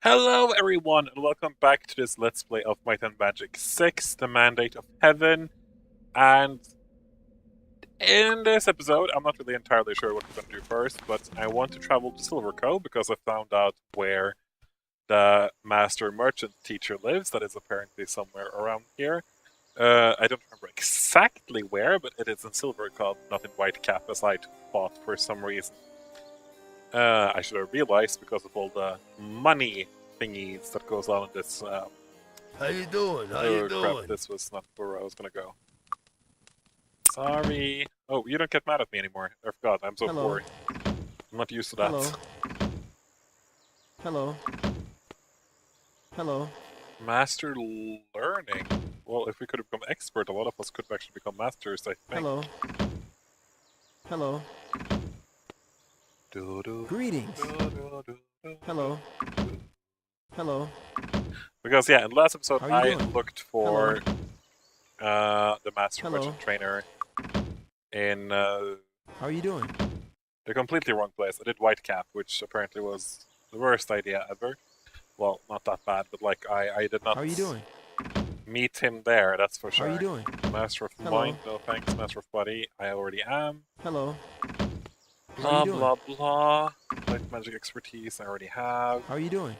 Hello everyone and welcome back to this Let's Play of Might and Magic 6, The Mandate of Heaven. And in this episode, I'm not really entirely sure what we're going to do first, but I want to travel to Silverco because I found out where the Master Merchant teacher lives. That is apparently somewhere around here. I don't remember exactly where, but it is in Silverco, not in Whitecap as I thought for some reason. I should have realized because of all the money thingies that goes on in this. How you doing? How you Crap, doing? this was not where I was gonna go. Sorry. Oh, you don't get mad at me anymore. I forgot, I'm so Hello. poor. I'm not used to that. Hello. Hello. Hello. Master learning. Well, if we could have become expert, a lot of us could have actually become masters, I think. Hello. Hello. Greetings. Hello. Hello. Because yeah, in the last episode How you I doing? looked for the Master Hello. Merchant Trainer in How are you doing? the completely wrong place. I did Whitecap, which apparently was the worst idea ever. Well, not that bad, but like I did not How are you doing? meet him there, that's for How sure. are you doing? Master of Hello. Mind, no thanks. Master of Body, I already am. Hello. How Blah are you doing? blah blah. Light Magic Expertise, I already have. How are you doing?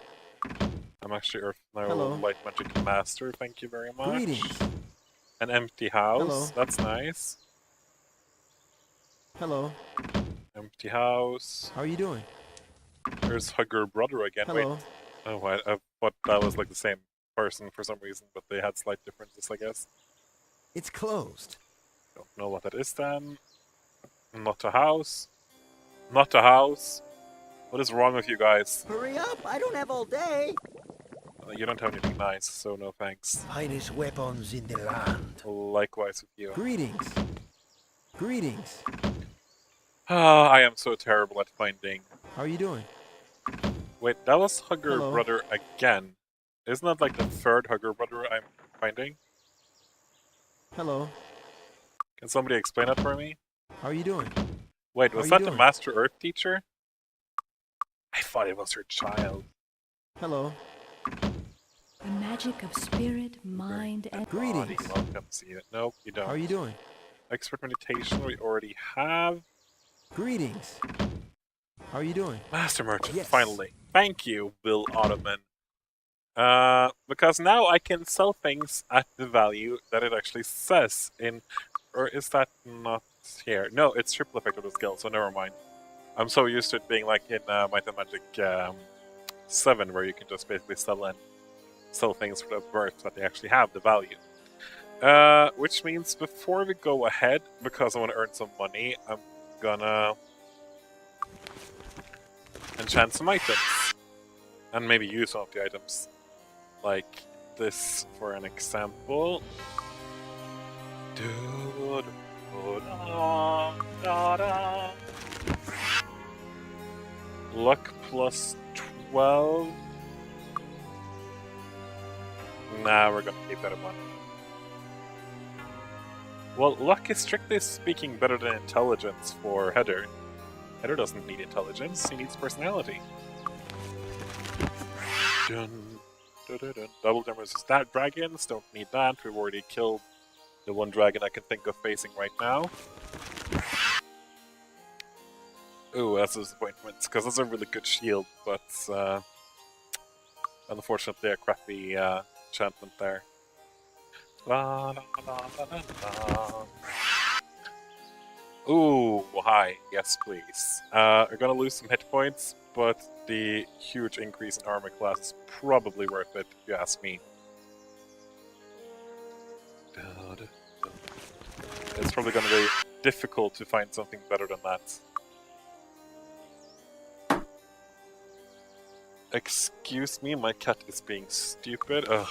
I'm actually Earth now Hello. Light Magic Master, thank you very much. Greetings. An empty house, Hello. that's nice. Hello. Empty house. How are you doing? There's Hugger Brother again. Wait, Hello. oh, I thought that was like the same person for some reason, but they had slight differences, I guess. It's closed. Don't know what that is then. Not a house. Not a house. What is wrong with you guys? Hurry up! I don't have all day. You don't have anything nice, so no thanks. Finest weapons in the land. Likewise with you. Greetings. Greetings. Ah, I am so terrible at finding. How are you doing? Wait, that was Hugger Hello. Brother again. Isn't that like the third Hugger Brother I'm finding? Hello. Can somebody explain that for me? How are you doing? Wait, How was are that you the doing? Master Earth teacher? I thought it was her child. Hello. The magic of spirit, mind, and Body, Greetings. welcome, see it. Nope, you don't. How are you doing? Expert meditation, we already have. Greetings. How are you doing? Master Merchant, Yes. finally. Thank you, Will Ottoman. Because now I can sell things at the value that it actually says in... Or is that not here? No, it's triple effect of the skill, so never mind. I'm so used to it being like in Might and Magic 7, where you can just basically sell things for the worth that they actually have the value. Which means before we go ahead, because I want to earn some money, I'm gonna enchant some items. And maybe use some of the items. Like this for an example. Luck plus 12. Nah, we're gonna keep that in mind. Well, luck is strictly speaking better than intelligence for Heather. Heather doesn't need intelligence, he needs personality. Dun, dun, dun, dun. Double damage is that dragons, don't need that. We've already killed the one dragon I can think of facing right now. Ooh, that's a disappointment, because that's a really good shield, but unfortunately a crappy enchantment there. La, la, la, la, la, la. Ooh, hi, yes please. We're gonna lose some hit points, but the huge increase in armor class is probably worth it, if you ask me. It's probably gonna be difficult to find something better than that. Excuse me, my cat is being stupid. Ugh.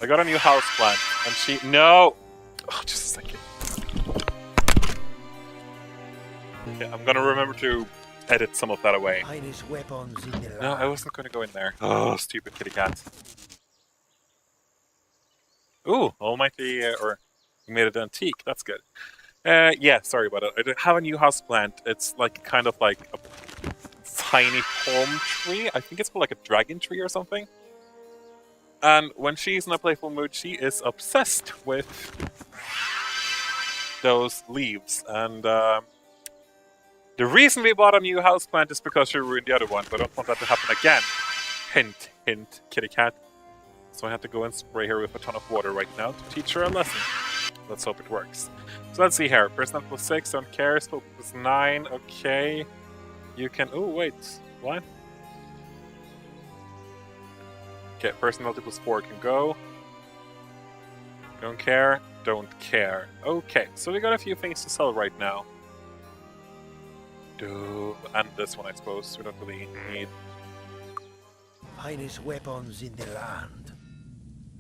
I got a new houseplant, and she... No! Oh, just a second. Okay, I'm gonna remember to edit some of that away. Finest weapons in the land. No, I wasn't gonna go in there. Oh, stupid kitty cat. Ooh, almighty, or we made it antique, that's good. Yeah, sorry about it. I have a new houseplant. It's like kind of like a tiny palm tree. I think it's called like a dragon tree or something. And when she's in a playful mood, she is obsessed with those leaves. And the reason we bought a new houseplant is because she ruined the other one, but I don't want that to happen again. Hint, hint, kitty cat. So I have to go and spray her with a ton of water right now to teach her a lesson. Let's hope it works. So let's see here. Personal plus 6, don't care. Scope plus 9, okay. You can... Oh, wait. What? Okay, personality plus 4 can go. Don't care. Don't care. Okay, so we got a few things to sell right now. And this one, I suppose. We don't really need... Finest weapons in the land.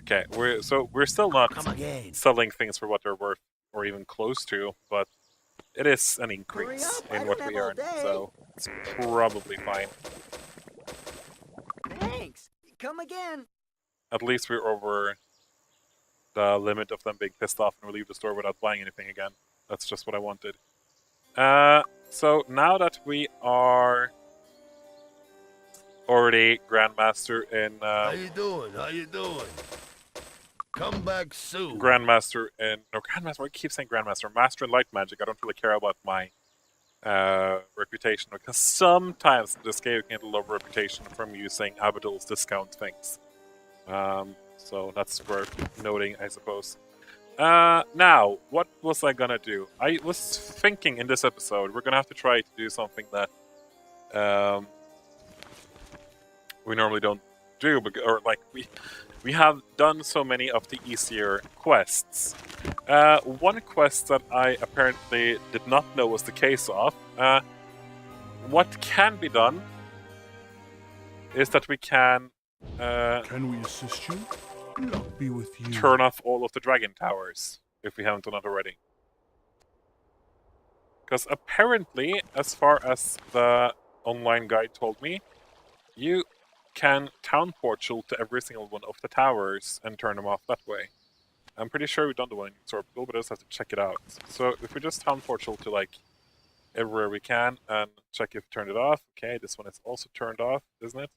Okay, we're still not Come again. selling things for what they're worth, or even close to, but it is an increase Hurry up, I in what don't we have all earn, day. so it's probably fine. Thanks. Come again. At least we're over the limit of them being pissed off and we leave the store without buying anything again. That's just what I wanted. So now that we are already Grandmaster in... How you doing? How you doing? Come back soon. Grandmaster in... No, Grandmaster, I keep saying Grandmaster. Master in Light Magic. I don't really care about my reputation, because sometimes in this game you can get a low reputation from using Abadul's discount things. So that's worth noting, I suppose. Now, what was I gonna do? I was thinking in this episode we're gonna have to try to do something that we normally don't do, or like we have done so many of the easier quests. One quest that I apparently did not know was the case of. What can be done is that we can Can we assist you? Luck be with you. turn off all of the dragon towers, if we haven't done it already. Because apparently, as far as the online guide told me, you can town portal to every single one of the towers and turn them off that way. I'm pretty sure we've done the one in Sorpical, but I just have to check it out. So if we just town portal to like everywhere we can and check if we turned it off. Okay, this one is also turned off, isn't it?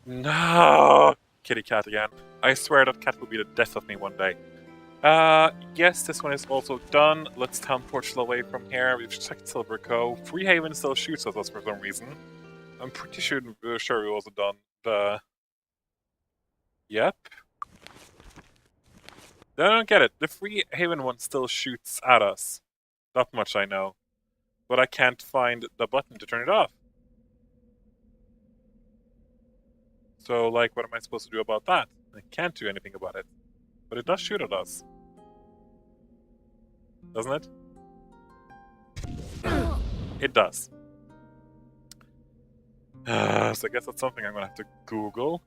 No! Kitty cat again. I swear that cat will be the death of me one day. Yes, this one is also done. Let's town portal away from here. We've checked Silver Cove. Freehaven still shoots at us for some reason. I'm pretty sure we've also done the... Yep. I don't get it. The Freehaven one still shoots at us. That much I know. But I can't find the button to turn it off. So, like, what am I supposed to do about that? I can't do anything about it. But it does shoot at us. Doesn't it? It does. So I guess that's something I'm gonna have to Google.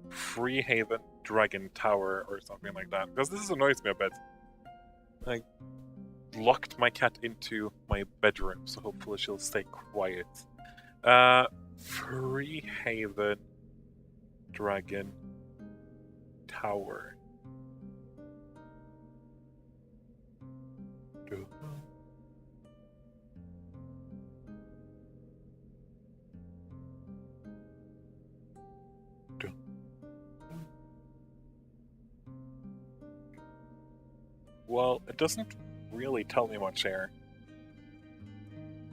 Freehaven Dragon Tower or something like that. Because this annoys me a bit. I locked my cat into my bedroom, so hopefully she'll stay quiet. Freehaven Dragon Tower. Well, it doesn't really tell me much here.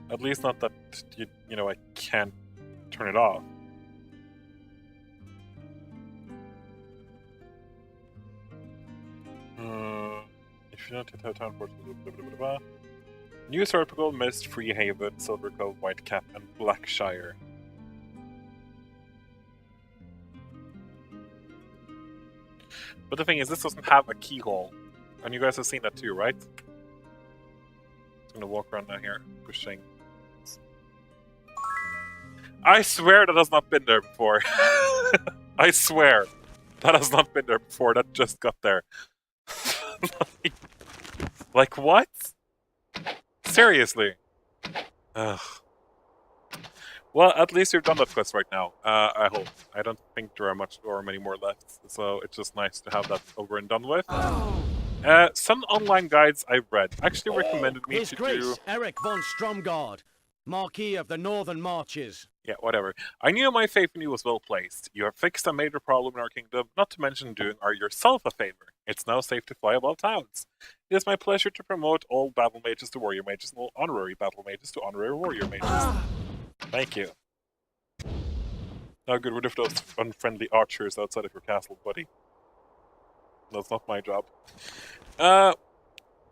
At least not that, you know, I can't turn it off. If you don't hit town portal, blah, blah, blah, blah. New Serpical, Mist, Freehaven, Silver Cove, Whitecap, and Blackshire. But the thing is, this doesn't have a keyhole. And you guys have seen that too, right? I'm gonna walk around now here, pushing. I swear that has not been there before. I swear. That has not been there before, that just got there. like what? Seriously? Ugh. Well, at least we've done that quest right now. I hope. I don't think there are many more left, so it's just nice to have that over and done with. Some online guides I read actually recommended me His to Grace, do... Eric von Stromgard, Marquis of the Northern Marches. Yeah, whatever. I knew my faith in you was well placed. You have fixed a major problem in our kingdom, not to mention doing yourself a favor. It's now safe to fly above towns. It is my pleasure to promote all battle mages to warrior mages and all honorary battle mages to honorary warrior mages. Thank you. Now get rid of those unfriendly archers outside of your castle, buddy. That's not my job.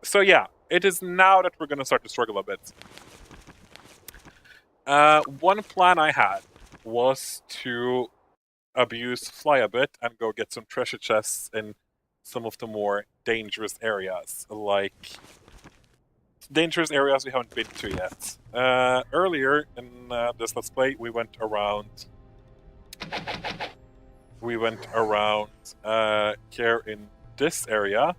So yeah, it is now that we're gonna start to struggle a bit. One plan I had was to abuse Fly a bit and go get some treasure chests in some of the more dangerous areas, like dangerous areas we haven't been to yet. Earlier in this Let's Play, we went around here in this area.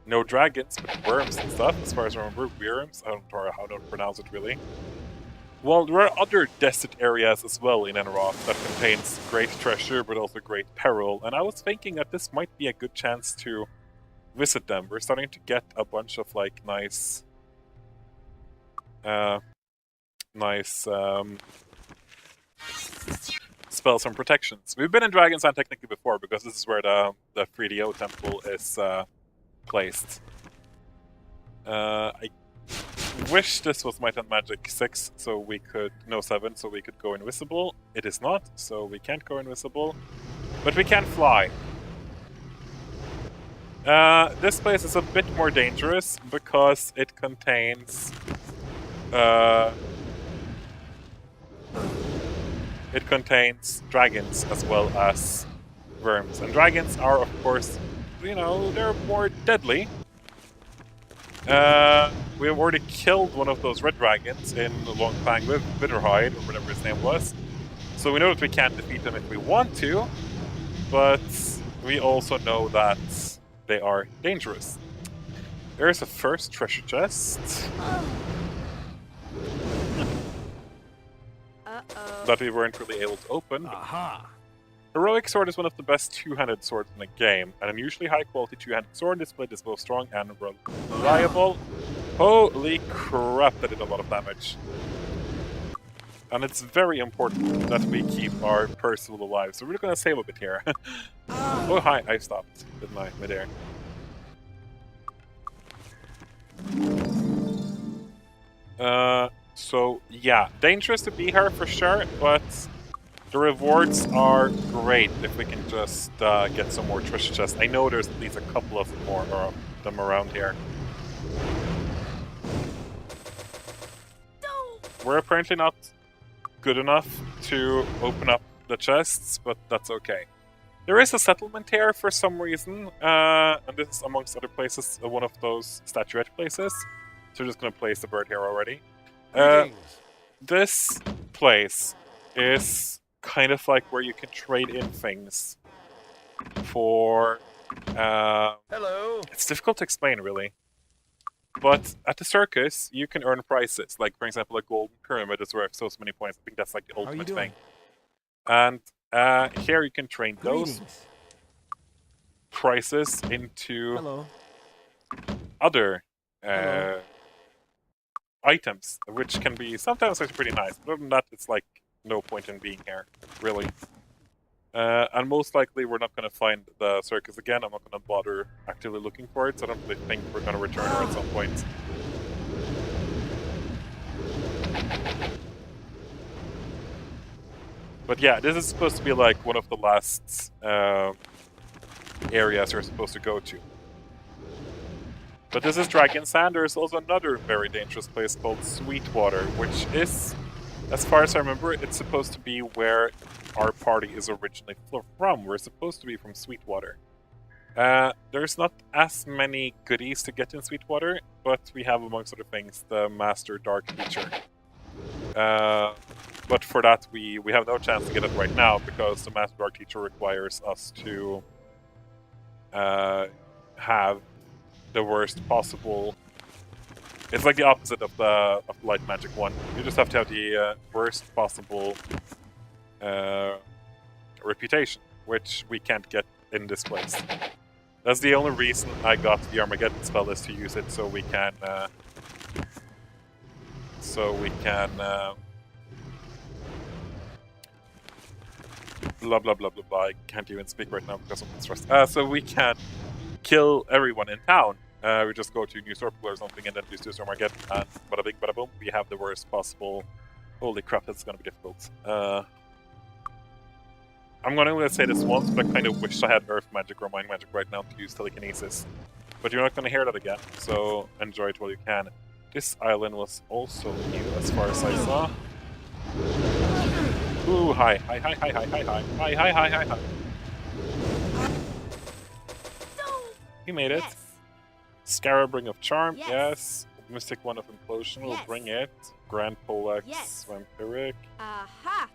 No dragons, but worms and stuff, as far as I remember. Worms? I don't know how to pronounce it really. Well, there are other desert areas as well in Enroth that contains great treasure, but also great peril, and I was thinking that this might be a good chance to visit them. We're starting to get a bunch of, like, nice spells and protections. We've been in Dragonsand technically before, because this is where the 3DO temple is placed. I wish this was Might and Magic 6, so we could... No, 7, so we could go invisible. It is not, so we can't go invisible. But we can fly. This place is a bit more dangerous, because it contains... it contains dragons as well as worms. And dragons are, of course, you know, they're more deadly. We have already killed one of those red dragons in Longfang Bitterhide, or whatever his name was. So we know that we can't defeat them if we want to, but we also know that they are dangerous. There's a first treasure chest. That we weren't really able to open. Aha! Heroic Sword is one of the best two-handed swords in the game. An unusually high-quality two-handed sword displayed is both strong and reliable. Holy crap, that did a lot of damage. And it's very important that we keep our Percival alive, so we're gonna save a bit here. Oh, hi, I stopped, didn't I, midair? So, yeah, dangerous to be here for sure, but the rewards are great if we can just get some more treasure chests. I know there's at least a couple of them around here. We're apparently not good enough to open up the chests, but that's okay. There is a settlement here for some reason, and this is amongst other places, one of those statuette places. So we're just going to place the bird here already. This place is kind of like where you can trade in things for... Hello. It's difficult to explain, really. But at the circus, you can earn prizes. Like, for example, a golden pyramid is worth so many points. I think that's like the ultimate thing. And here you can train those prizes into other items, which can be sometimes actually pretty nice. But other than that, it's like no point in being here, really. And most likely we're not going to find the circus again. I'm not going to bother actively looking for it, so I don't really think we're going to return her at some point. But yeah, this is supposed to be like one of the last areas you're supposed to go to. But this is Dragonsand. There's also another very dangerous place called Sweetwater, which is, as far as I remember, it's supposed to be where our party is originally from. We're supposed to be from Sweetwater. There's not as many goodies to get in Sweetwater, but we have, amongst other things, the Master Dark Teacher. But for that, we have no chance to get it right now, because the Master Dark Teacher requires us to have the worst possible... It's like the opposite of the Light Magic one. You just have to have the worst possible reputation, which we can't get in this place. That's the only reason I got the Armageddon spell, is to use it so we can blah blah blah blah blah. I can't even speak right now because I'm stressed. So we can kill everyone in town. We just go to New Circle or something and then just use Armageddon, and bada bing bada boom, we have the worst possible. Holy crap, that's gonna be difficult. I'm gonna only say this once, but I kind of wish I had Earth Magic or Mind Magic right now to use Telekinesis. But you're not gonna hear that again, so enjoy it while you can. This island was also new as far as I saw. Ooh, hi, hi, hi, hi, hi, hi, hi, hi, hi, hi, hi, hi. You made it. Yes. Scarab Ring of Charm, Yes. yes. Mystic One of Implosion, we'll Yes. bring it. Grand Poleaxe, Yes. Vampiric. Aha.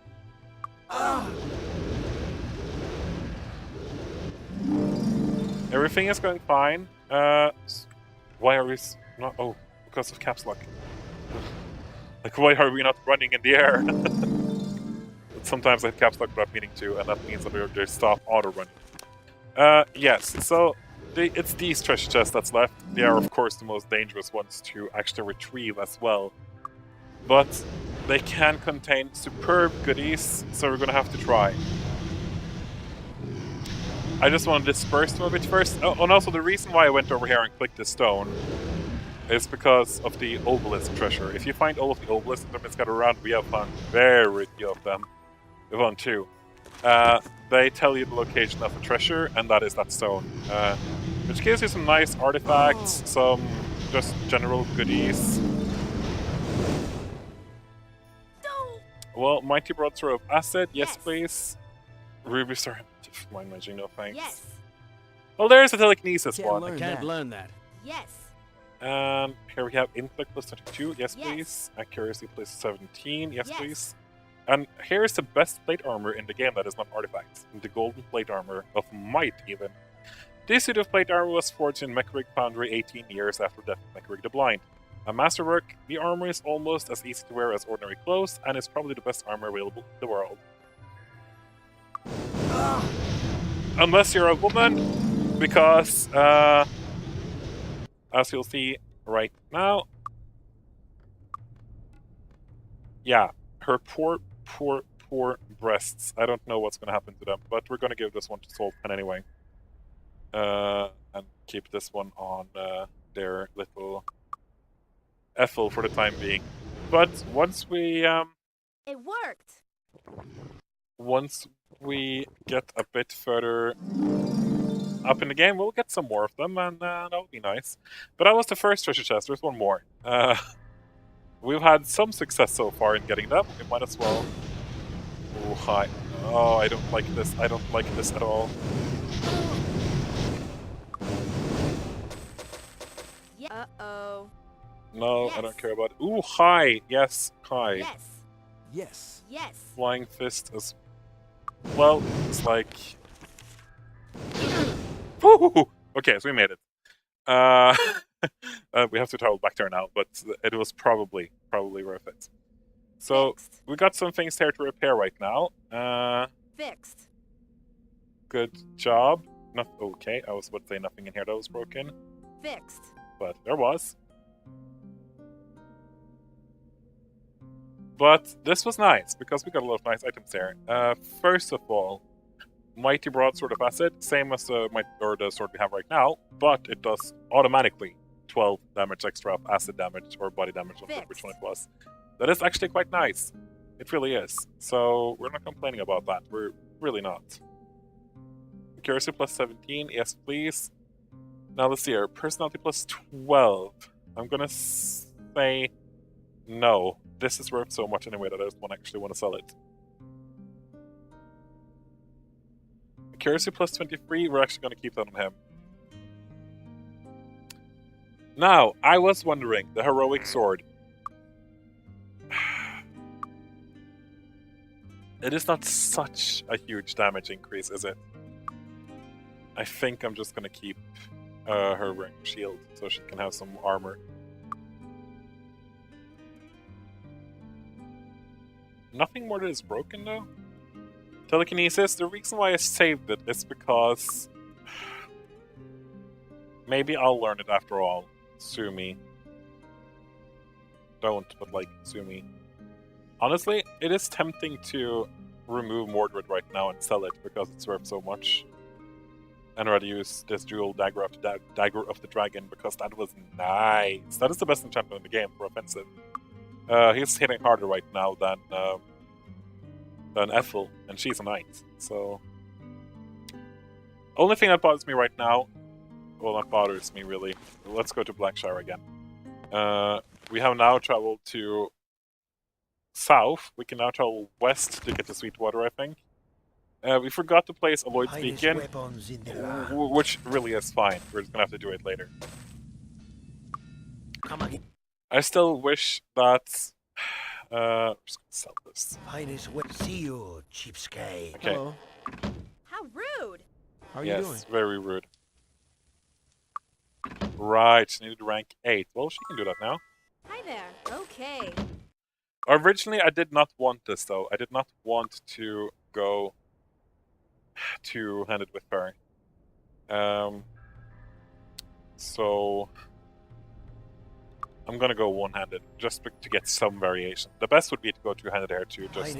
Everything is going fine. Why are we not? Oh, because of caps lock. Like, why are we not running in the air? Sometimes I hit caps lock without meaning to, and that means that they stop auto running. Yes. So it's these treasure chests that's left. They are, of course, the most dangerous ones to actually retrieve as well. But they can contain superb goodies, so we're gonna have to try. I just want to disperse them a bit first. Oh, and also the reason why I went over here and clicked the stone is because of the obelisk treasure. If you find all of the obelisks that scattered around, we have found very few of them. We found 2. They tell you the location of the treasure, and that is that stone. Which gives you some nice artifacts, some just general goodies. Well, Mighty Broadsword of Acid, yes, Yes. please. Ruby Star, Mind Magic, no thanks. Yes. Well, there's the Telekinesis Can't one. learn Can't that. learn that. Yes. Here we have Intellect plus 22, yes, Yes. please. Accuracy plus 17, yes, Yes. please. And here's the best plate armor in the game that is not artifacts. The Golden Plate Armor of Might, even. This suit of plate armor was forged in Mechrig Foundry 18 years after the death of Mechrig the Blind. A masterwork, the armor is almost as easy to wear as ordinary clothes, and is probably the best armor available in the world. Unless you're a woman, because, as you'll see right now, yeah, her poor breasts. I don't know what's going to happen to them, but we're going to give this one to Saltpen anyway. And keep this one on their little Ethel for the time being. But once we It worked. get a bit further up in the game, we'll get some more of them, and that would be nice. But that was the first treasure chest. There's one more. We've had some success so far in getting them. We might as well. Oh, hi. Oh, I don't like this. I don't like this at all. Yeah. Uh-oh. No, I Yes. don't care about it. Ooh, hi. Yes, hi. Yes. Yes. Yes. Flying fist as well. It's like. Woo! Okay, so we made it. We have to travel back there now, but it was probably worth it. So Fixed. we got some things here to repair right now. Fixed. Good job. Not okay. I was about to say nothing in here that was broken, Fixed. but there was. But this was nice because we got a lot of nice items there. First of all, Mighty Broadsword of Acid, same as the sword we have right now, but it does automatically 12 damage extra of acid damage or body damage, of which one it was. That is actually quite nice. It really is. So we're not complaining about that. We're really not. Accuracy plus 17, yes please. Now let's see here. Personality plus 12. I'm gonna say no. This is worth so much anyway that I just actually want to sell it. Accuracy plus 23, we're actually going to keep that on him. Now, I was wondering, the heroic sword. It is not such a huge damage increase, is it? I think I'm just going to keep her wearing a shield so she can have some armor. Nothing more that is broken, though. Telekinesis, the reason why I saved it is because Maybe I'll learn it after all. Sue me. Don't, but like, sue me. Honestly, it is tempting to remove Mordred right now and sell it because it's worth so much. And rather use this dual Dagger of the Dragon because that was nice. That is the best enchantment in the game for offensive. He's hitting harder right now than Ethel, and she's a knight. So, only thing that bothers me right now, well, not bothers me really. Let's go to Blackshire again. We have now traveled to south. We can now travel west to get to Sweetwater, I think. We forgot to place Aloyd's Beacon, which really is fine. We're just gonna have to do it later. Come again. I still wish that... I'm just gonna sell this. Highness, see you, cheapskate. Okay. Hello. How rude. How are you Yes, doing? very rude. Right, needed rank 8. Well, she can do that now. Hi there. Okay. Originally, I did not want this, though. I did not want to go two-handed with her. So I'm gonna go one-handed, just to get some variation. The best would be to go two-handed here to just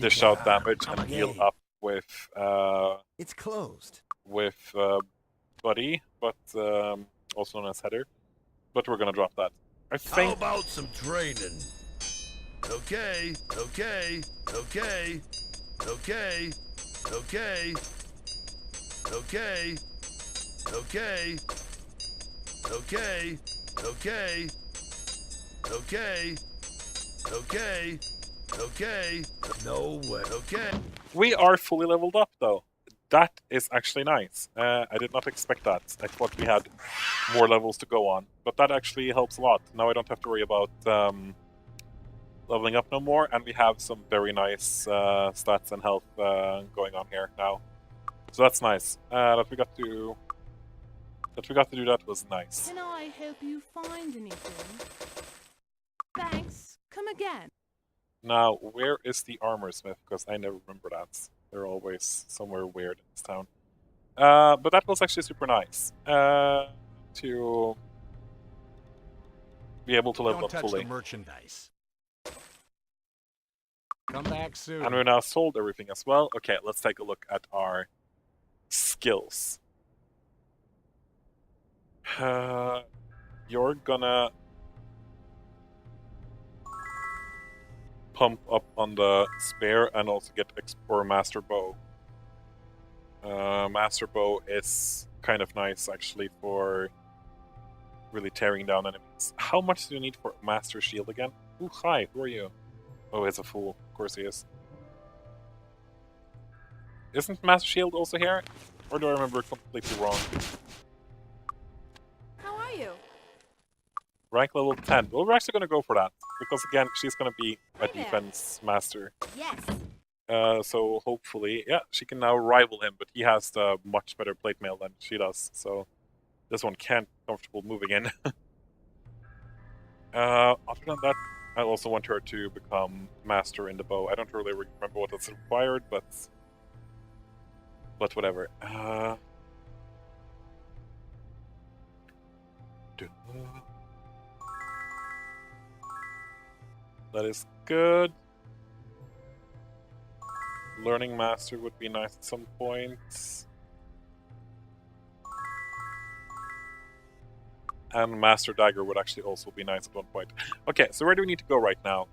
dish out damage and heal up with It's closed. Buddy, but also known as Heather. But we're gonna drop that. I How think about some training? Okay, okay, okay, okay, okay, okay, okay, okay, okay, okay, okay, okay, no way, okay. we are fully leveled up, though. That is actually nice. I did not expect that. I thought we had more levels to go on, but that actually helps a lot. Now I don't have to worry about leveling up no more, and we have some very nice stats and health going on here now. So that's nice. That we got to do that was nice. Can I help you find anything? Thanks. Come again. Now, where is the armor smith? Because I never remember that. They're always somewhere weird in this town. But that was actually super nice. To be able to level up fully. Merchandise. Come back soon. And we now sold everything as well. Okay, let's take a look at our skills. You're gonna pump up on the spear and also get or master bow. Master bow is kind of nice actually for really tearing down enemies. How much do you need for master shield again? Ooh, hi, who are you? Oh, he's a fool. Of course he is. Isn't master shield also here? Or do I remember completely wrong? How are you? Rank level 10. Well, we're actually going to go for that. Because again, she's going to be a Hi there. defense master. Yes. So hopefully, yeah, she can now rival him, but he has the much better plate mail than she does. So this one can't be comfortable moving in. Other than that, I also want her to become master in the bow. I don't really remember what is required, but whatever. That is good. Learning master would be nice at some point. And master dagger would actually also be nice at one point. Okay, so where do we need to go right now?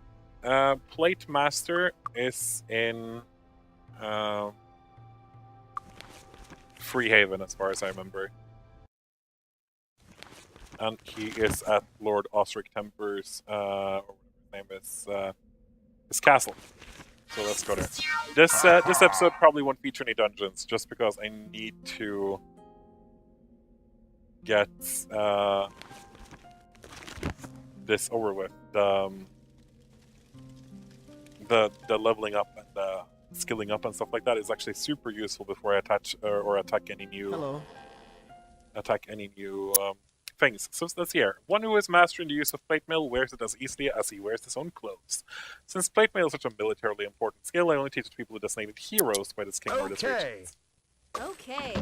Plate master is in Freehaven, as far as I remember. And he is at Lord Osric Temper's, or whatever his name is, his castle. So let's go there. This episode probably won't feature any dungeons, just because I need to get this over with. The leveling up and the skilling up and stuff like that is actually super useful before I attach or attack any new things. So let's see here. One who is mastering the use of plate mail wears it as easily as he wears his own clothes. Since plate mail is such a militarily important skill, I only teach it to people designated heroes by this king or this region. Okay.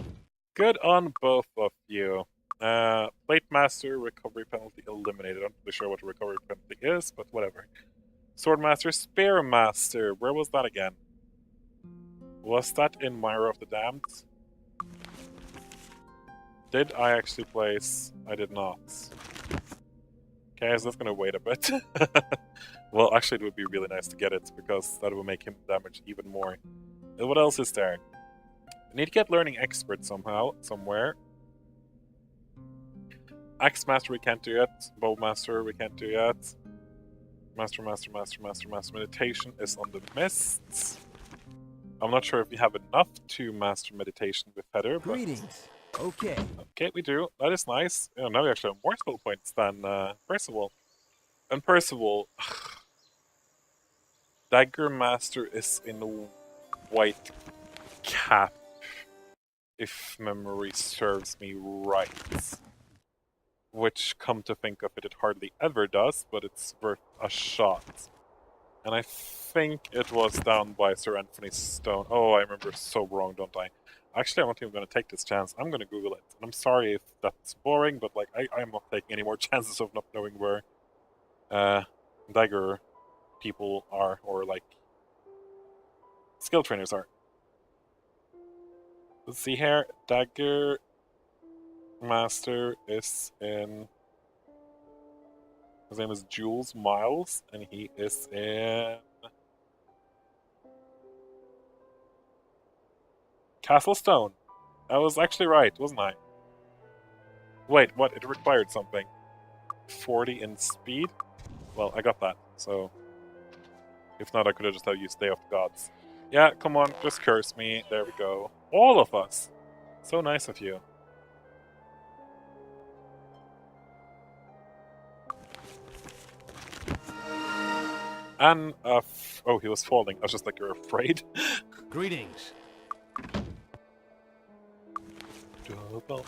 Good on both of you. Plate Master, recovery penalty eliminated. I'm not really sure what a recovery penalty is, but whatever. Sword Master, Spear Master. Where was that again? Was that in Myra of the Damned? Did I actually place? I did not. Okay, so that's gonna wait a bit. Well, actually, it would be really nice to get it because that would make him damage even more. And what else is there? I need to get Learning Expert somehow, somewhere. Axe Master, we can't do yet. Bow Master, we can't do yet. Master. Meditation is on the mists. I'm not sure if we have enough to master meditation with Heather, but... Greetings. Okay. Okay, we do. That is nice. You know, now we actually have more skill points than Percival. And Percival... Dagger Master is in the white cap, if memory serves me right. Which, come to think of it, it hardly ever does, but it's worth a shot. And I think it was down by Sir Anthony Stone. Oh, I remember so wrong, don't I? Actually, I'm not even going to take this chance. I'm going to Google it. And I'm sorry if that's boring, but like I'm not taking any more chances of not knowing where dagger people are, or like skill trainers are. Let's see here. Dagger Master is in... His name is Jules Miles, and he is in... Castlestone. I was actually right, wasn't I? Wait, what? It required something. 40 in speed? Well, I got that, so... If not, I could have just used Day of the Gods. Yeah, come on, just curse me. There we go. All of us! So nice of you. And, oh, he was falling. I was just like, you're afraid? Greetings. Double.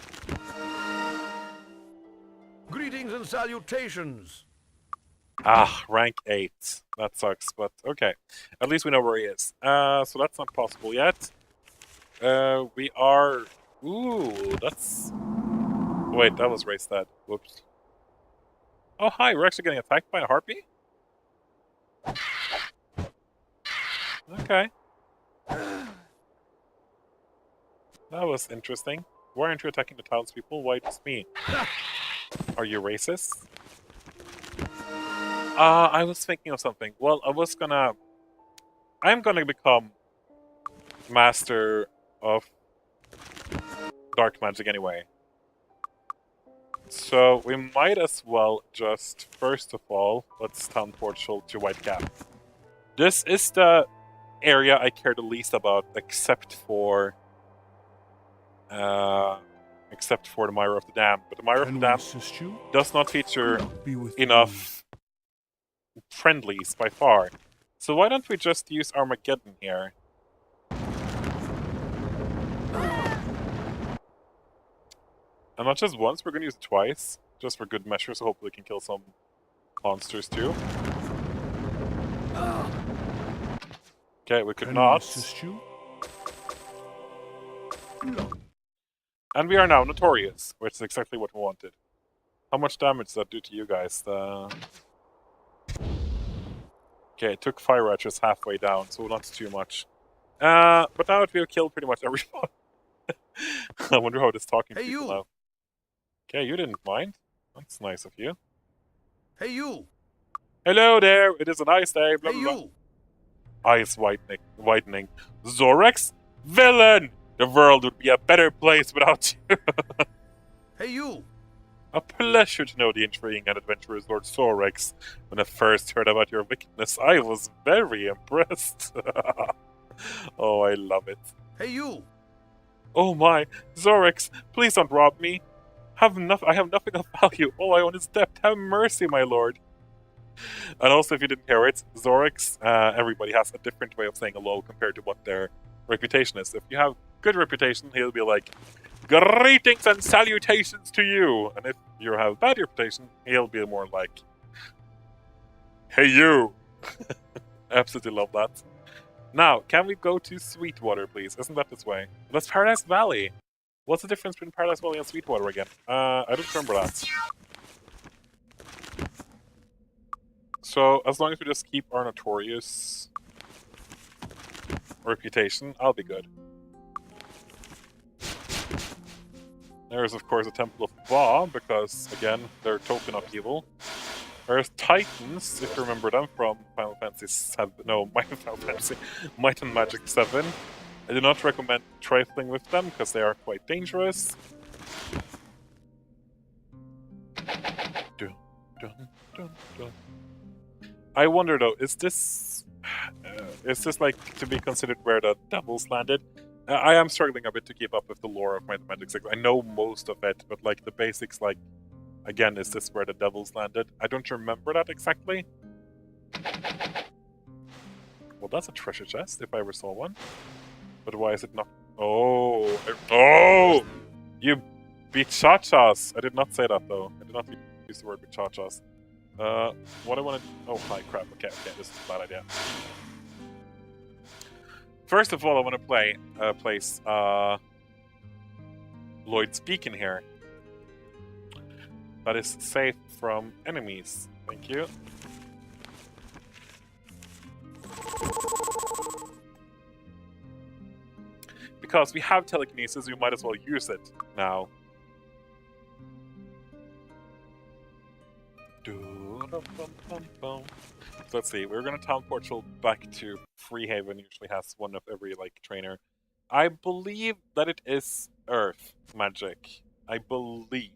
Greetings and salutations. Ah, rank 8. That sucks, but okay. At least we know where he is. So that's not possible yet. We are... Ooh, that's... Wait, that was race dead. Whoops. Oh, hi, we're actually getting attacked by a harpy? Okay. That was interesting. Why aren't you attacking the townspeople? Why just me? Are you racist? I was thinking of something. Well, I'm gonna become master of dark magic anyway. So we might as well just, first of all, let's teleport to Whitecap. This is the area I care the least about, except for the Myra of the Dam. But the Myra of the Can we Dam assist you? does not feature Luck be with enough friendlies by far. So why don't we just use Armageddon here? And not just once, we're going to use it twice, just for good measure, so hopefully we can kill some monsters too. Okay, we could Can we not. assist you? And we are now notorious, which is exactly what we wanted. How much damage does that do to you guys? Okay, it took Fire Archers halfway down, so not too much. But now we've killed pretty much everyone. I wonder how it is talking to Hey, people you. now. Okay, you didn't mind. That's nice of you. Hey, you. Hello there, it is a nice day. Blah, Hey, blah, blah. you. Eyes widening. Zorax? Villain! The world would be a better place without you. Hey, you. A pleasure to know the intriguing and adventurous Lord Zorax. When I first heard about your wickedness, I was very impressed. Oh, I love it. Hey, you. Oh my, Zorax, please don't rob me. I have nothing of value. All I own is debt. Have mercy, my lord. And also, if you didn't hear it, Zorax, everybody has a different way of saying hello compared to what their reputation is. If you have good reputation, he'll be like, greetings and salutations to you. And if you have bad reputation, he'll be more like, hey you. Absolutely love that. Now, can we go to Sweetwater, please? Isn't that this way? That's Paradise Valley. What's the difference between Paradise Valley and Sweetwater again? I don't remember that. So, as long as we just keep our notorious reputation, I'll be good. There's, of course, a Temple of Ba, because, again, they're token upheaval. There's Titans, if you remember them from Final Fantasy 7. No, Final Fantasy. Might and Magic 7. I do not recommend trifling with them, because they are quite dangerous. Dun, dun, dun, dun. I wonder, though, is this like to be considered where the devils landed? I am struggling a bit to keep up with the lore of Might and Magic 6. I know most of it, but like the basics, like, again, is this where the devils landed? I don't remember that exactly. Well, that's a treasure chest, if I ever saw one. But why is it not? Oh, oh! You bichachas! I did not say that though. I did not use the word bichachas. What I want to? Oh, hi crap. Okay, this is a bad idea. First of all, I want to place Lloyd's Beacon here. That is safe from enemies. Thank you. Because we have telekinesis, we might as well use it now. So let's see, we're gonna town portal back to Freehaven. Usually has one of every like trainer. I believe that it is Earth magic. I believe.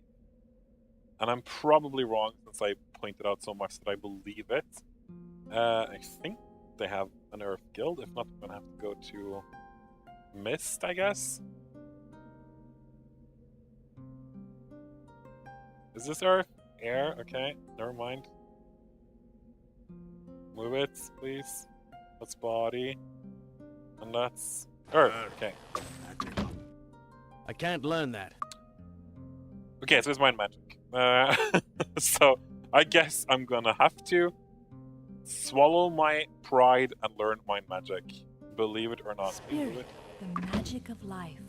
And I'm probably wrong since I pointed out so much that I believe it. I think they have an Earth guild. If not, I'm gonna have to go to Mist, I guess. Is this Earth? Air? Okay, never mind. Move it, please. That's body. And that's Earth. Okay. I can't learn that. Okay, so it's mind magic. So I guess I'm gonna have to swallow my pride and learn mind magic. Believe it or not. Spirit, the magic of life.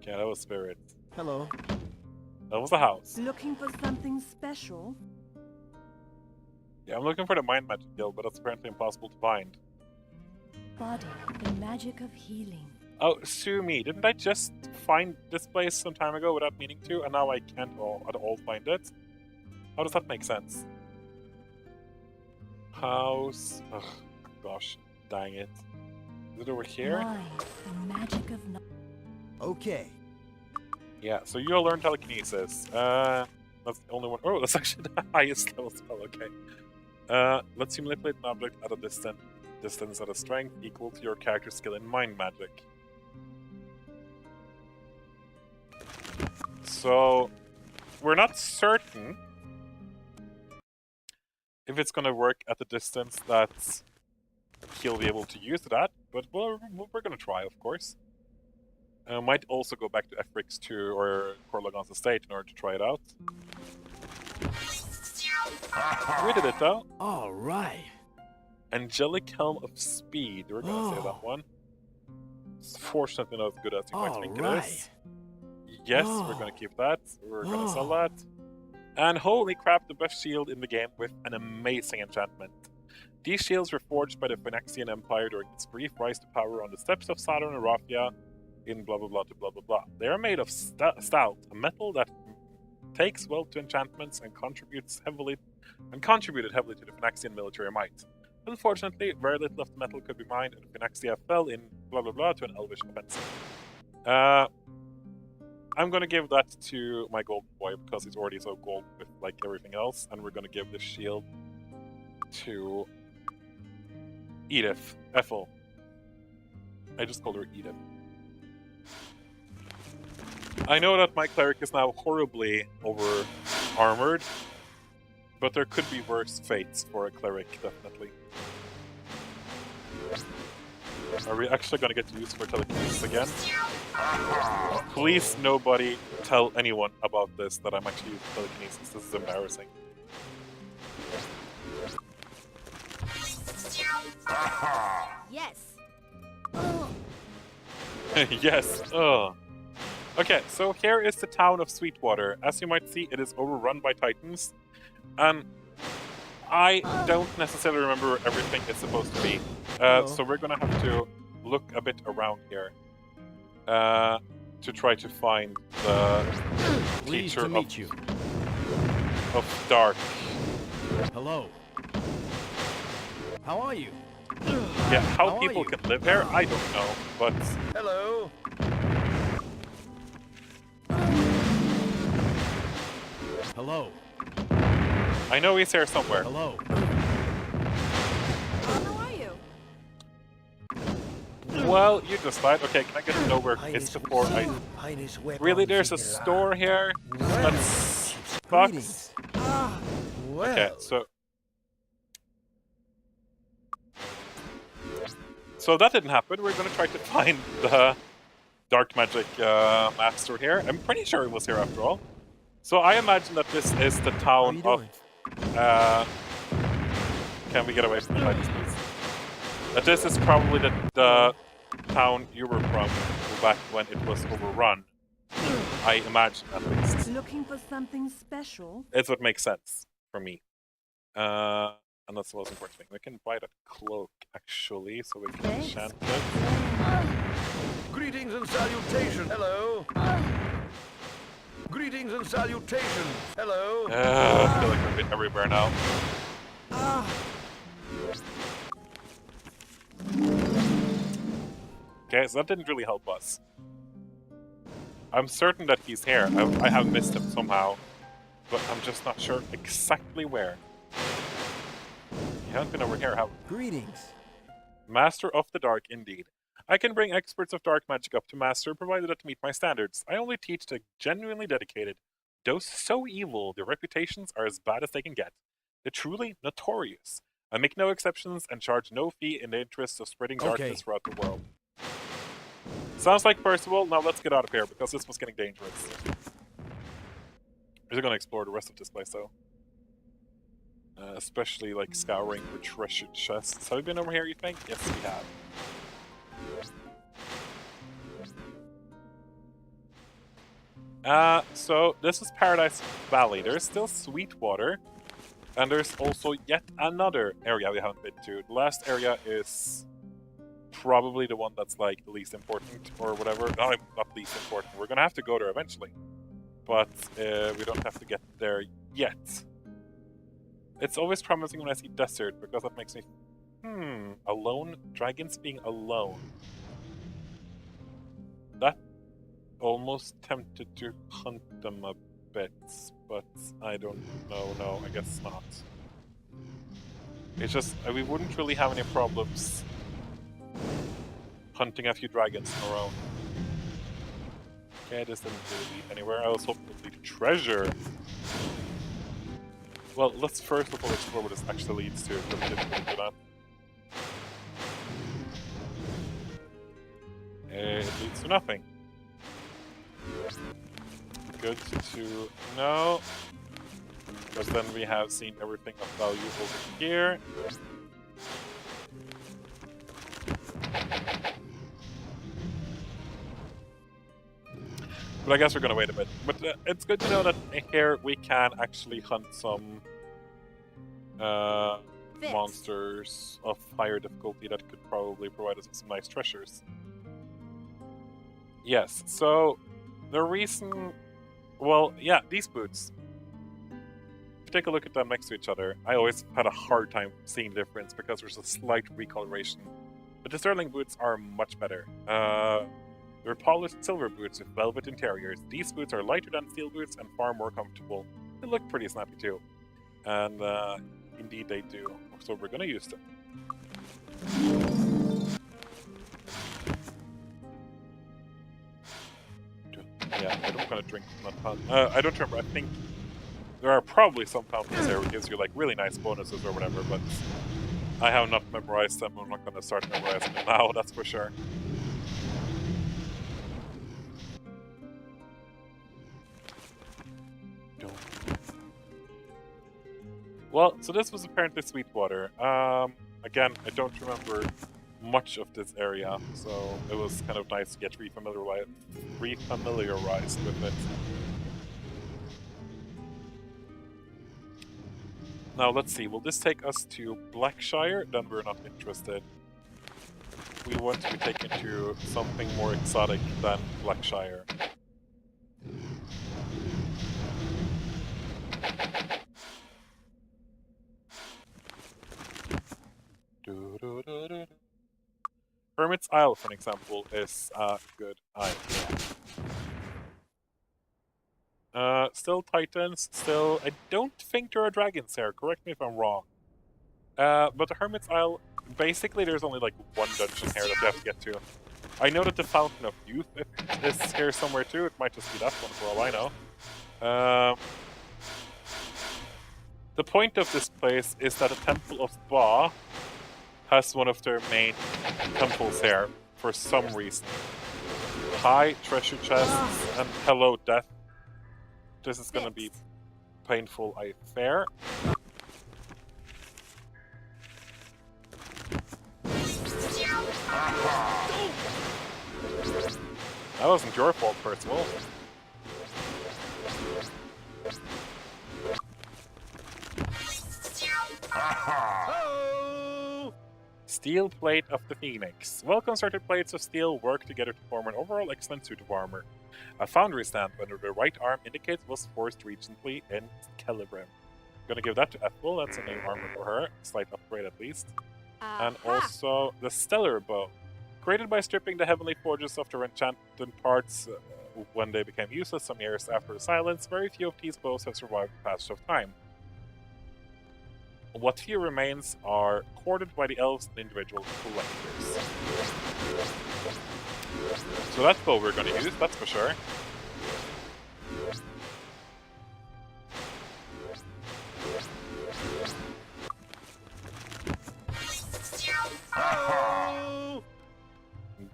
Okay, that was spirit. Hello. That was the house. Looking for something special? Yeah, I'm looking for the mind magic guild, but that's apparently impossible to find. Body, the magic of healing. Oh, sue me. Didn't I just find this place some time ago without meaning to, and now I can't at all find it? How does that make sense? House... Ugh, gosh, dang it. Is it over here? Mind, the magic of Okay. Yeah, so you'll learn telekinesis. That's the only one. Oh, that's actually the highest level spell, okay. Let's manipulate an object at a distance at a strength equal to your character's skill in mind magic. So, we're not certain if it's gonna work at the distance that he'll be able to use it at, but we're gonna try, of course. Might also go back to Efrix 2 or Korlagon's estate in order to try it out. We did it though. All right. Angelic Helm of Speed. We're gonna say that one. It's fortunately not as good as you might think it is. Yes, we're gonna keep that. We're gonna sell that. And holy crap, the best shield in the game with an amazing enchantment. These shields were forged by the Phyrexian Empire during its brief rise to power on the steppes of Saturn and Raphia in blah blah blah to blah blah blah. They are made of stout, a metal that takes well to enchantments and contributed heavily to the Phyrexian military might. Unfortunately, very little of the metal could be mined, and Phyrexia fell in blah blah blah to an elvish offensive. I'm gonna give that to my golden boy because he's already so gold with like everything else, and we're gonna give this shield to Edith. Ethel. I just called her Edith. I know that my cleric is now horribly over-armored, but there could be worse fates for a cleric, definitely. Are we actually gonna get used for telekinesis again? Please nobody tell anyone about this, that I'm actually using telekinesis. This is embarrassing. Yes. Yes. Oh. Okay, so here is the town of Sweetwater. As you might see, it is overrun by titans. I don't necessarily remember everything it's supposed to be. So we're gonna have to look a bit around here to try to find the Pleased teacher to meet you. of Dark. Hello. How are you? Yeah, how How are people you? can live here, I don't know, but Hello. Hello. I know he's here somewhere. Hello. How are you? Well, you just died. Okay, can I get to know where it's before I... Really, there's a store here? That's... Greetings. Well, Okay, so that didn't happen. We're gonna try to find the dark magic master here. I'm pretty sure it was here after all. So I imagine that this is the How are you town of... doing? Can we get away from the lights, please? That this is probably the town you were from back when it was overrun. I imagine, at least. Looking for something special? It's what makes sense for me. And that's the most important thing. We can buy that cloak, actually, so we can Thanks. enchant it. greetings and salutations. Hello. Greetings and salutations. Hello. I feel like we're a bit everywhere now. Okay, so that didn't really help us. I'm certain that he's here. I have missed him somehow, but I'm just not sure exactly where. You haven't been over here, have you? Greetings. Master of the Dark, indeed. I can bring experts of dark magic up to master, provided that meet my standards. I only teach the genuinely dedicated. Those so evil, their reputations are as bad as they can get. They're truly notorious. I make no exceptions and charge no fee in the interest of spreading darkness throughout the world. Sounds like Percival. Now let's get out of here, because this was getting dangerous. We're gonna explore the rest of this place, though. Especially, like, scouring for treasure chests. Have we been over here, you think? Yes, we have. So this is Paradise Valley. There's still Sweetwater, and there's also yet another area we haven't been to. The last area is probably the one that's like the least important, or whatever. No, not least important. We're gonna have to go there eventually, but we don't have to get there yet. It's always promising when I see desert, because that makes me alone. Dragons being alone. That almost tempted to hunt them a bit, but I don't know. No, I guess not. It's just we wouldn't really have any problems hunting a few dragons in a row. Okay, this didn't really lead anywhere. I was hoping to lead treasure. Well, let's first of all explore what this actually leads to, because we didn't really do that. It leads to nothing. Good to know. Because then we have seen everything of value over here. But I guess we're gonna wait a bit. But it's good to know that here we can actually hunt some monsters of higher difficulty that could probably provide us with some nice treasures. Yes, so the reason... Well, yeah, these boots. If you take a look at them next to each other, I always had a hard time seeing the difference because there's a slight recoloration. But the Sterling boots are much better. They're polished silver boots with velvet interiors. These boots are lighter than steel boots and far more comfortable. They look pretty snappy too. And indeed they do. So we're gonna use them. Yeah, I'm gonna drink from that fountain. I don't remember. I think there are probably some fountains there which gives you like really nice bonuses or whatever, but I have not memorized them. I'm not gonna start memorizing them now, that's for sure. Well, so this was apparently Sweetwater. Again, I don't remember much of this area, so it was kind of nice to get refamiliarized with it. Now let's see, will this take us to Blackshire? Then we're not interested. We want to be taken to something more exotic than Blackshire. Hermit's Isle, for example, is a good idea. Still Titans, still... I don't think there are dragons there, correct me if I'm wrong. But the Hermit's Isle, basically there's only like one dungeon here that you have to get to. I know that the Fountain of Youth is here somewhere too, it might just be that one for all I know. The point of this place is that the Temple of Ba has one of their main temples here, for some reason. Hi, treasure chests, and hello, death. This is gonna be painful, I fear. That wasn't your fault, Percival. Steel Plate of the Phoenix. Well-constructed plates of steel work together to form an overall excellent suit of armor. A foundry stamp under the right arm indicates it was forged recently in Celebrim. Gonna give that to Ethel, that's a new armor for her. Slight upgrade at least. And also the Stellar Bow. Created by stripping the heavenly forges of their enchanted parts when they became useless some years after the silence, very few of these bows have survived the passage of time. What few remains are courted by the elves and individual collectors. So that's bow we're going to use, that's for sure.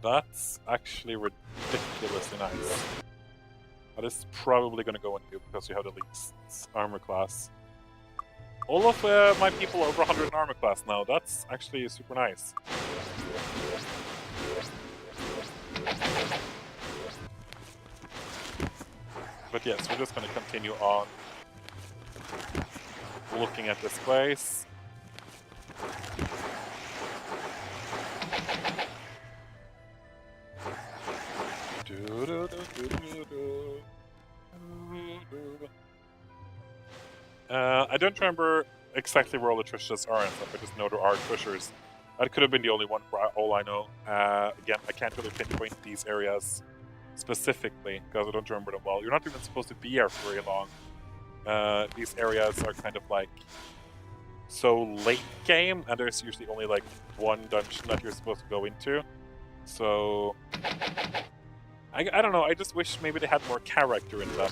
That's actually ridiculously nice. That is probably going to go into because you have the least armor class. All of my people are over 100 in armor class now. That's actually super nice. But yes, we're just going to continue on looking at this place. I don't remember exactly where all the treasures are and stuff, I just know there are treasures. That could have been the only one for all I know. Again, I can't really pinpoint these areas specifically, because I don't remember them well. You're not even supposed to be here for very long. These areas are kind of like so late game, and there's usually only like one dungeon that you're supposed to go into. So... I don't know, I just wish maybe they had more character in them.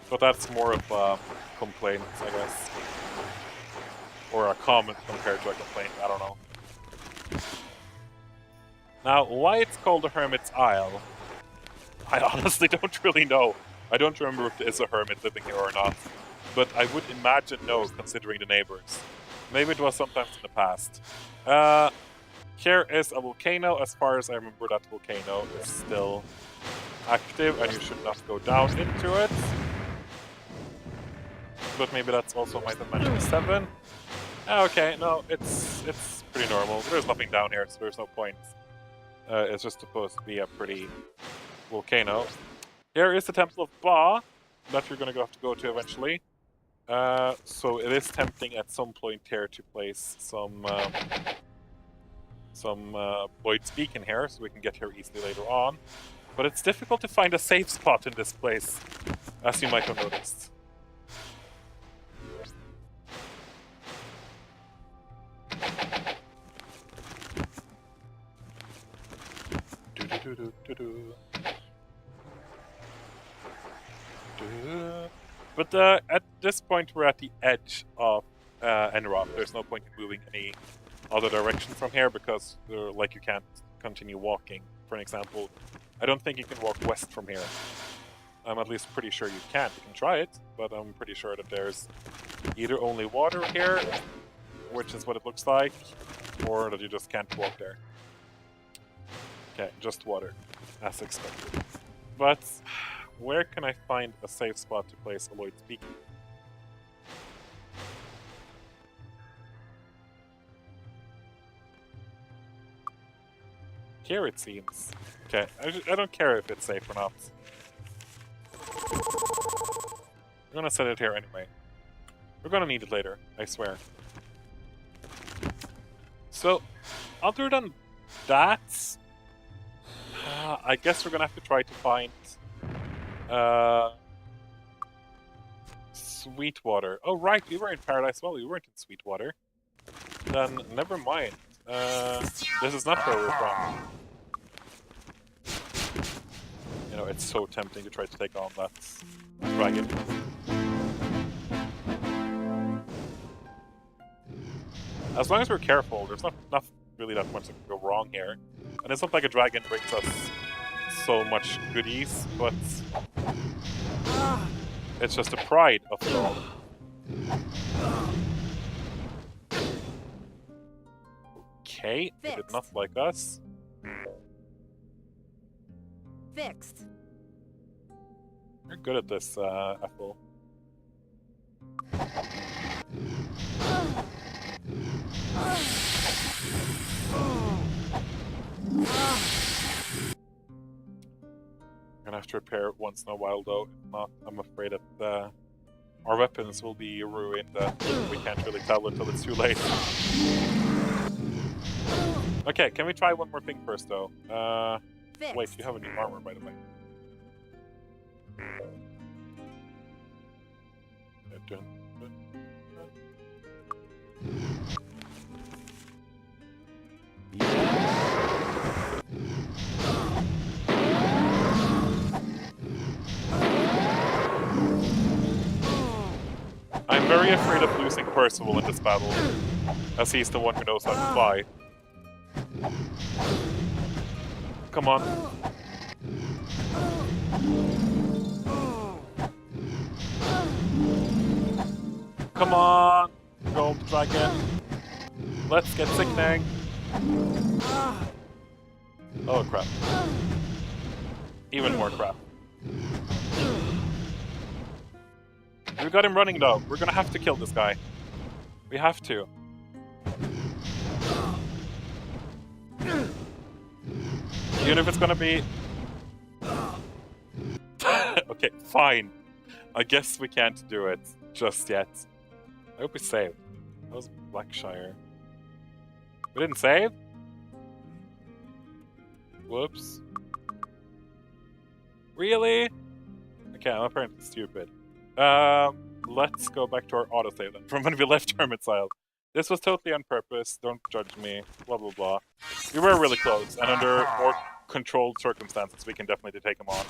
But that's more of a complaint, I guess. Or a comment compared to a complaint, I don't know. Now, why it's called the Hermit's Isle, I honestly don't really know. I don't remember if there is a hermit living here or not. But I would imagine no, considering the neighbors. Maybe it was sometimes in the past. Here is a volcano. As far as I remember, that volcano is still active and you should not go down into it. But maybe that's also my dimension 7. Okay, no, it's pretty normal. There's nothing down here, so there's no point. It's just supposed to be a pretty volcano. Here is the Temple of Ba that you're going to have to go to eventually. So it is tempting at some point here to place some Void's Beacon here, so we can get here easily later on. But it's difficult to find a safe spot in this place, as you might have noticed. But at this point we're at the edge of Enroth. There's no point in moving any other direction from here because like you can't continue walking. For an example, I don't think you can walk west from here. I'm at least pretty sure you can't. You can try it, but I'm pretty sure that there's either only water here, which is what it looks like, or that you just can't walk there. Okay, just water, as expected. But where can I find a safe spot to place Aloyd's Beacon? Here it seems. Okay, I don't care if it's safe or not. I'm gonna set it here anyway. We're gonna need it later, I swear. So, other than that, I guess we're gonna have to try to find Sweetwater. Oh right, we were in Paradise Valley, we weren't in Sweetwater. Then never mind. This is not where we're from. You know, it's so tempting to try to take on that dragon. As long as we're careful, there's not really that much that can go wrong here. And it's not like a dragon brings us so much goodies, but it's just the pride of it all. Okay, they did not like us. Fixed. You're good at this, Ethel. Gonna have to repair it once in a while, though. If not, I'm afraid that our weapons will be ruined. We can't really tell until it's too late. Okay, can we try one more thing first, though? Fixed. Wait, you have a new armor, by the way. I'm very afraid of losing Percival in this battle, as he's the one who knows how to fly. Come on. Come on, Gold Dragon. Let's get sickening. Oh crap. Even more crap. We got him running though. We're gonna have to kill this guy. We have to. Even if it's gonna be... Okay, fine. I guess we can't do it just yet. I hope we saved. That was Blackshire. We didn't save? Whoops. Really? Okay, I'm apparently stupid. Let's go back to our autosave then, from when we left Hermit's Isle. This was totally on purpose, don't judge me, blah blah blah. We were really close, and under more controlled circumstances we can definitely take him on.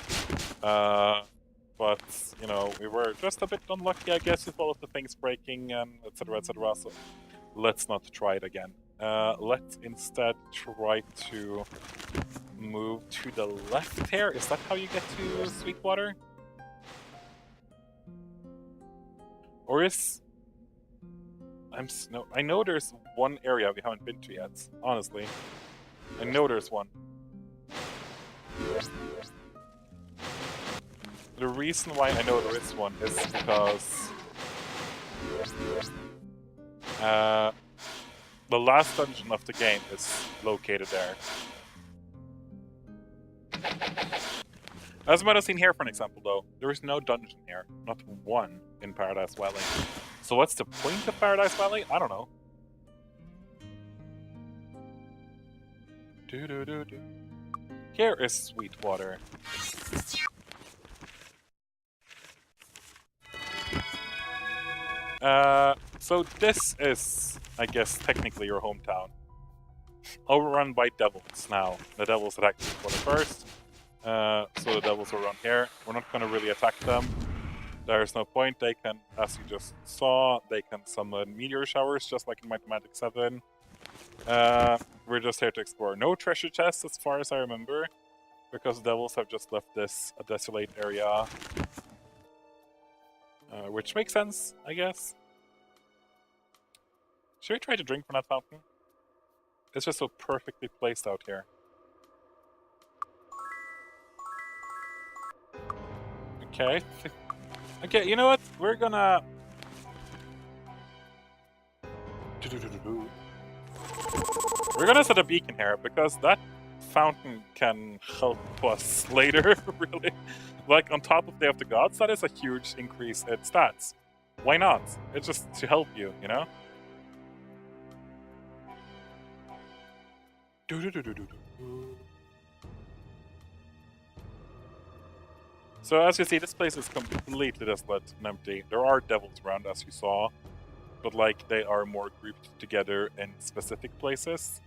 But, you know, we were just a bit unlucky, I guess, with all of the things breaking, and etc, etc, so let's not try it again. Let's instead try to move to the left here. Is that how you get to Sweetwater? Or is... I know there's one area we haven't been to yet, honestly. I know there's one. The reason why I know there is one is because the last dungeon of the game is located there. As you might have seen here, for an example, though, there is no dungeon here, not one in Paradise Valley. So what's the point of Paradise Valley? I don't know. Here is Sweetwater. So this is, I guess, technically your hometown. Overrun by devils now. The devils attacked Sweetwater first. So the devils are around here. We're not going to really attack them. There's no point. They can, as you just saw, they can summon meteor showers, just like in Might and Magic 7. We're just here to explore. No treasure chests, as far as I remember. Because the devils have just left this a desolate area. Which makes sense, I guess. Should we try to drink from that fountain? It's just so perfectly placed out here. Okay. Okay, you know what? We're gonna... We're gonna set a beacon here, because that fountain can help us later, really. Like, on top of Day of the Gods, that is a huge increase in stats. Why not? It's just to help you, you know? So as you see, this place is completely desolate and empty. There are devils around, as you saw, but like they are more grouped together in specific places.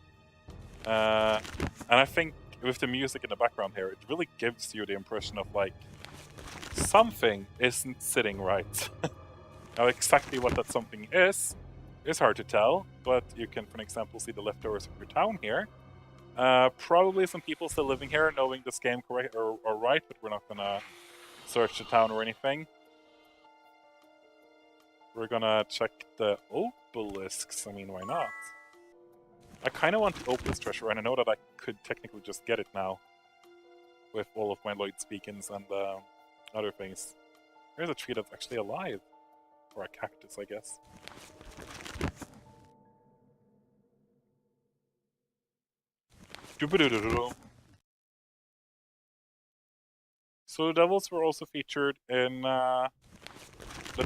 And I think with the music in the background here, it really gives you the impression of like something isn't sitting right. Now exactly what that something is hard to tell, but you can, for example, see the leftovers of your town here. Probably some people still living here knowing this game correct or right, but we're not gonna search the town or anything. We're gonna check the obelisks. I mean, why not? I kind of want the obelisk treasure, and I know that I could technically just get it now with all of my Lloyd's beacons and other things. There's a tree that's actually alive. Or a cactus, I guess. So the devils were also featured in the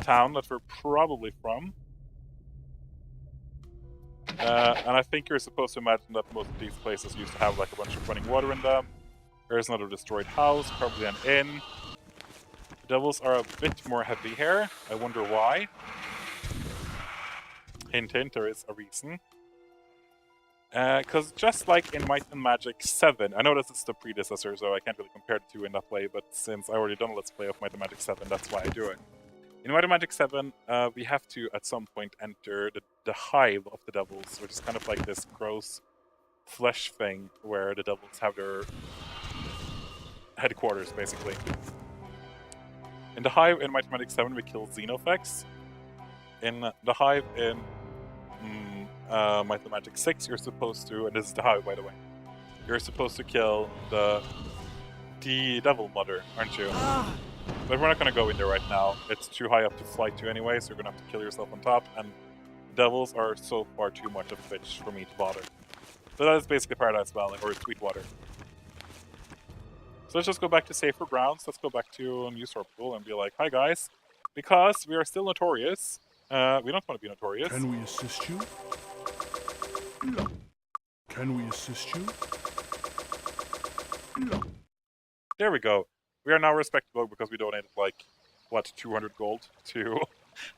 town that we're probably from. And I think you're supposed to imagine that most of these places used to have like a bunch of running water in them. There's another destroyed house, probably an inn. The devils are a bit more heavy here. I wonder why. Hint hint, there is a reason. Because just like in Might and Magic 7, I know this is the predecessor, so I can't really compare the two in that way, but since I already done a Let's Play of Might and Magic 7, that's why I do it. In Might and Magic 7, we have to, at some point, enter the hive of the devils, which is kind of like this gross flesh thing, where the devils have their headquarters, basically. In the hive in Might and Magic 7, we kill Xenofex. In the hive in Might and Magic 6, you're supposed to, and this is the hive, by the way, you're supposed to kill the Devil Mother, aren't you? But we're not going to go in there right now. It's too high up to fly to anyway, so you're going to have to kill yourself on top, and devils are so far too much of a bitch for me to bother. So that is basically Paradise Valley, or Sweetwater. So let's just go back to safer grounds. Let's go back to Usurp Pool and be like, hi guys, because we are still notorious. We don't want to be notorious. Can we assist you? No. Can we assist you? No. There we go. We are now respectable because we donated like, what, 200 gold to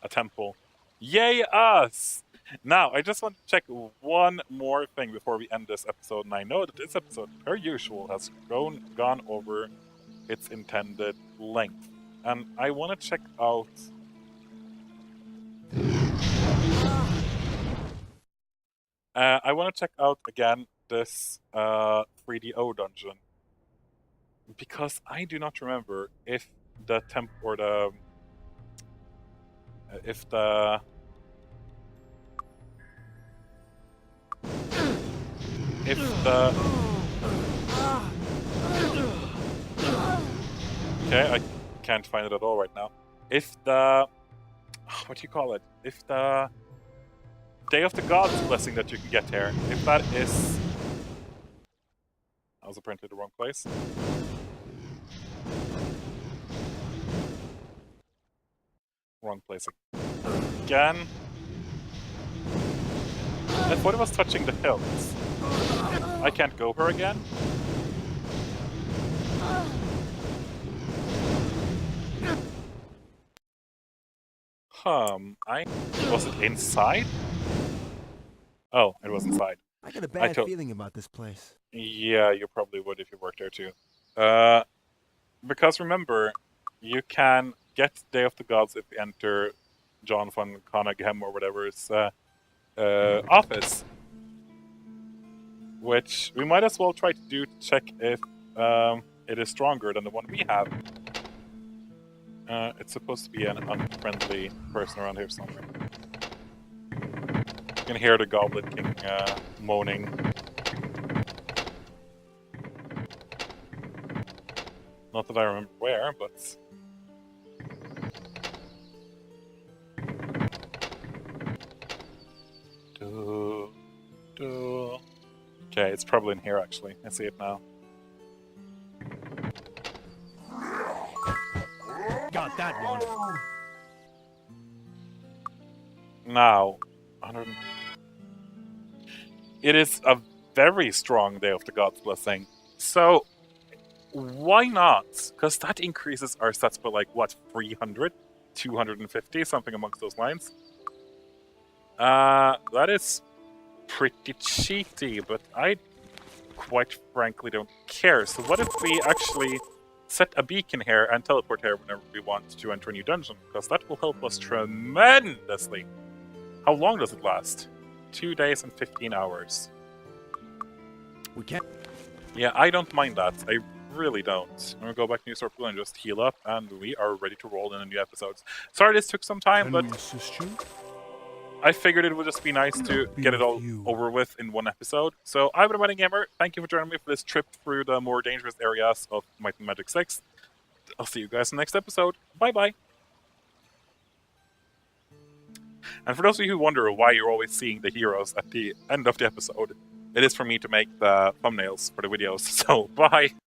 a temple. Yay us! Now, I just want to check one more thing before we end this episode, and I know that this episode, per usual, has gone over its intended length. And I want to check out... I want to check out, again, this 3DO dungeon. Because I do not remember if the temp or the... if the... If the... Okay, I can't find it at all right now. If the... What do you call it? If the... Day of the Gods blessing that you can get here, if that is... I was apparently the wrong place. Wrong place again. I thought it was touching the hills. I can't go here again? Was it inside? Oh, it was inside. I got a bad feeling about this place. Yeah, you probably would if you worked there too. Because remember, you can get Day of the Gods if you enter John von Conaghem or whatever's office. Which we might as well try to do to check if it is stronger than the one we have. It's supposed to be an unfriendly person around here somewhere. You can hear the Goblin King moaning. Not that I remember where, but... Okay, it's probably in here actually. I see it now. Got that one. Now, 100... It is a very strong Day of the God's Blessing. So, why not? Because that increases our stats by like, what, 300? 250? Something amongst those lines. That is pretty cheaty, but I quite frankly don't care. So what if we actually set a beacon here and teleport here whenever we want to enter a new dungeon? Because that will help us tremendously. How long does it last? 2 days and 15 hours. We can't. Yeah, I don't mind that. I really don't. I'm gonna go back to New Sword Pool and just heal up, and we are ready to roll in a new episode. Sorry this took some time, Can but we assist you? I figured it would just be nice to get it all over with in one episode. So, I've been Wedding Gamer. Thank you for joining me for this trip through the more dangerous areas of Might and Magic 6. I'll see you guys in the next episode. Bye-bye. And for those of you who wonder why you're always seeing the heroes at the end of the episode, it is for me to make the thumbnails for the videos. So, bye!